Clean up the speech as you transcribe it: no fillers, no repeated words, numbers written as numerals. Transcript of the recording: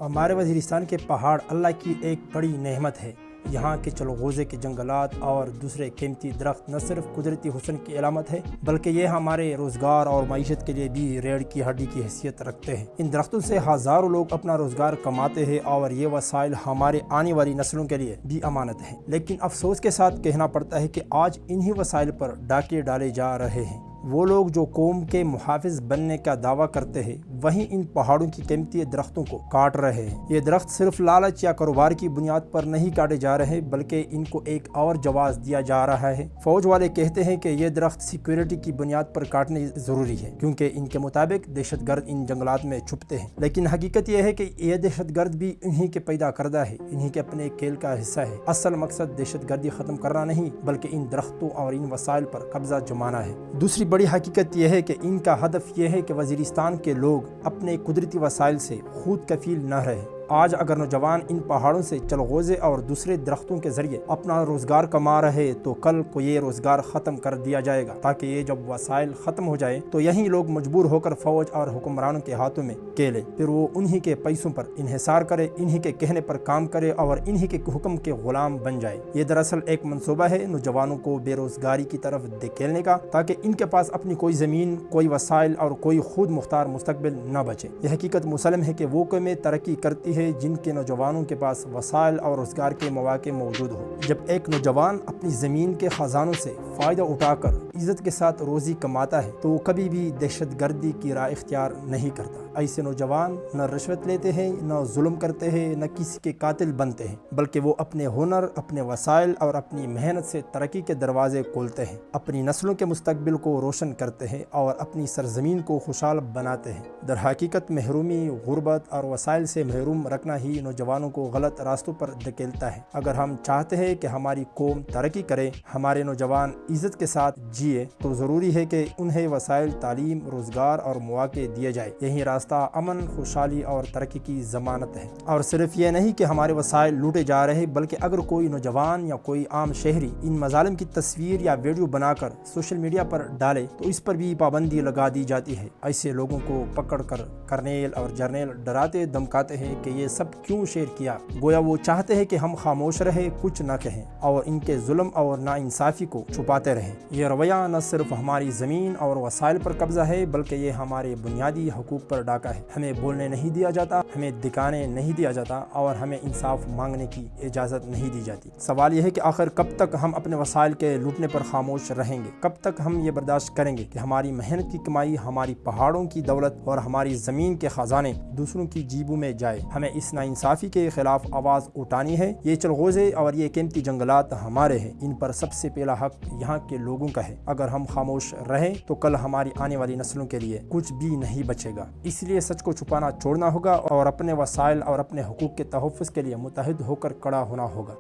ہمارے وزیرستان کے پہاڑ اللہ کی ایک بڑی نعمت ہے۔ یہاں کے چلغوزے کے جنگلات اور دوسرے قیمتی درخت نہ صرف قدرتی حسن کی علامت ہے بلکہ یہ ہمارے روزگار اور معیشت کے لیے بھی ریڑھ کی ہڈی کی حیثیت رکھتے ہیں۔ ان درختوں سے ہزاروں لوگ اپنا روزگار کماتے ہیں اور یہ وسائل ہمارے آنے والی نسلوں کے لیے بھی امانت ہے۔ لیکن افسوس کے ساتھ کہنا پڑتا ہے کہ آج انہی وسائل پر ڈاکے ڈالے جا رہے ہیں۔ وہ لوگ جو قوم کے محافظ بننے کا دعویٰ کرتے ہیں وہیں ان پہاڑوں کی قیمتی درختوں کو کاٹ رہے ہیں۔ یہ درخت صرف لالچ یا کاروبار کی بنیاد پر نہیں کاٹے جا رہے بلکہ ان کو ایک اور جواز دیا جا رہا ہے۔ فوج والے کہتے ہیں کہ یہ درخت سیکیورٹی کی بنیاد پر کاٹنے ضروری ہے کیونکہ ان کے مطابق دہشت گرد ان جنگلات میں چھپتے ہیں، لیکن حقیقت یہ ہے کہ یہ دہشت گرد بھی انہی کے پیدا کردہ ہے، انہی کے اپنے کھیل کا حصہ ہے۔ اصل مقصد دہشت گردی ختم کرنا نہیں بلکہ ان درختوں اور ان وسائل پر قبضہ جمانا ہے۔ دوسری بڑی حقیقت یہ ہے کہ ان کا ہدف یہ ہے کہ وزیرستان کے لوگ اپنے قدرتی وسائل سے خود کفیل نہ رہیں۔ آج اگر نوجوان ان پہاڑوں سے چلغوزے اور دوسرے درختوں کے ذریعے اپنا روزگار کما رہے تو کل کو یہ روزگار ختم کر دیا جائے گا، تاکہ یہ جب وسائل ختم ہو جائے تو یہی لوگ مجبور ہو کر فوج اور حکمرانوں کے ہاتھوں میں کیلے، پھر وہ انہی کے پیسوں پر انحصار کرے، انہی کے کہنے پر کام کرے اور انہی کے حکم کے غلام بن جائے۔ یہ دراصل ایک منصوبہ ہے نوجوانوں کو بے روزگاری کی طرف دھکیلنے کا، تاکہ ان کے پاس اپنی کوئی زمین، کوئی وسائل اور کوئی خود مختار مستقبل نہ بچے۔ یہ حقیقت مسلم ہے کہ وہ قومیں ترقی کرتی ہے جن کے نوجوانوں کے پاس وسائل اور روزگار کے مواقع موجود ہو۔ جب ایک نوجوان اپنی زمین کے خزانوں سے فائدہ اٹھا کر عزت کے ساتھ روزی کماتا ہے تو وہ کبھی بھی دہشت گردی کی راہ اختیار نہیں کرتا۔ ایسے نوجوان نہ رشوت لیتے ہیں، نہ ظلم کرتے ہیں، نہ کسی کے قاتل بنتے ہیں، بلکہ وہ اپنے ہنر، اپنے وسائل اور اپنی محنت سے ترقی کے دروازے کھولتے ہیں، اپنی نسلوں کے مستقبل کو روشن کرتے ہیں اور اپنی سرزمین کو خوشحال بناتے ہیں۔ در حقیقت محرومی، غربت اور وسائل سے محروم رکھنا ہی نوجوانوں کو غلط راستوں پر دھکیلتا ہے۔ اگر ہم چاہتے ہیں کہ ہماری قوم ترقی کرے، ہمارے نوجوان عزت کے ساتھ جیے، تو ضروری ہے کہ انہیں وسائل، تعلیم، روزگار اور مواقع دیے جائے۔ یہی راستہ امن، خوشحالی اور ترقی کی ضمانت ہے۔ اور صرف یہ نہیں کہ ہمارے وسائل لوٹے جا رہے بلکہ اگر کوئی نوجوان یا کوئی عام شہری ان مظالم کی تصویر یا ویڈیو بنا کر سوشل میڈیا پر ڈالے تو اس پر بھی پابندی لگا دی جاتی ہے۔ ایسے لوگوں کو پکڑ کر کرنیل اور جرنیل ڈراتے دھمکاتے ہیں کہ یہ سب کیوں شیئر کیا، گویا وہ چاہتے ہیں کہ ہم خاموش رہیں، کچھ نہ کہیں اور ان کے ظلم اور ناانصافی کو چھپاتے رہیں۔ یہ رویہ نہ صرف ہماری زمین اور وسائل پر قبضہ ہے بلکہ یہ ہمارے بنیادی حقوق پر ڈاکہ ہے۔ ہمیں بولنے نہیں دیا جاتا، ہمیں دکھانے نہیں دیا جاتا اور ہمیں انصاف مانگنے کی اجازت نہیں دی جاتی۔ سوال یہ ہے کہ آخر کب تک ہم اپنے وسائل کے لوٹنے پر خاموش رہیں گے؟ کب تک ہم یہ برداشت کریں گے کہ ہماری محنت کی کمائی، ہماری پہاڑوں کی دولت اور ہماری زمین کے خزانے دوسروں کی جیبوں میں جائے؟ ہمیں اس ناانصافی کے خلاف آواز اٹھانی ہے۔ یہ چلغوزے اور یہ قیمتی جنگلات ہمارے ہیں، ان پر سب سے پہلا حق یہاں کے لوگوں کا ہے۔ اگر ہم خاموش رہیں تو کل ہماری آنے والی نسلوں کے لیے کچھ بھی نہیں بچے گا۔ اس لیے سچ کو چھپانا چھوڑنا ہوگا اور اپنے وسائل اور اپنے حقوق کے تحفظ کے لیے متحد ہو کر کھڑا ہونا ہوگا۔